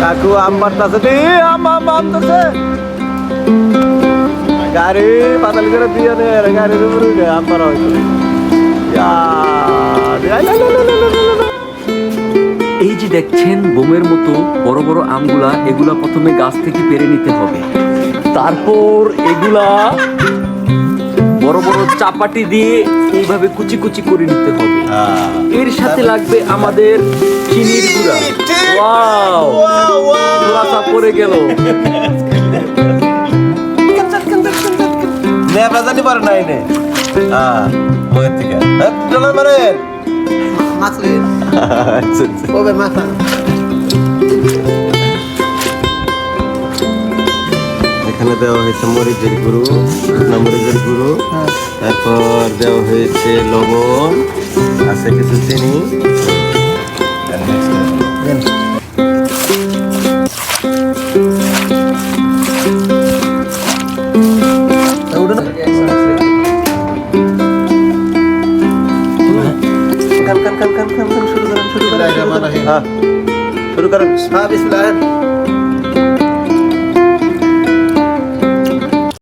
কাকু আম পারতাছে দি আম আম আম ধরছে গাড়ি পাতাল করে দিয়ে নে গাড়ির উপরে উঠে আম পারা হইতো এই যে দেখছেন বোমের মতো বড় বড় আমগুলা, এগুলা প্রথমে গাছ থেকে পেরে নিতে হবে, তারপর এগুলা বড় বড় চাপাটি দিয়ে এইভাবে কুচি কুচি করে নিতে হবে। এর সাথে লাগবে আমাদের চিনির গুঁড়া। ওয়াও, ধোঁয়াশা পড়ে গেল। জানি পারে নাই নে মগের থেকে ডলার মারে মাছলি আচ্ছা আচ্ছা ওবে মাথা এখানে দেওয়া হয়েছে মরিচের গুঁড়ো, শুকনো মরিচের গুঁড়ো, তারপর দেওয়া হয়েছে লবণ, আছে কিছু চিনি। শুরু করেন বিসমিল্লাহ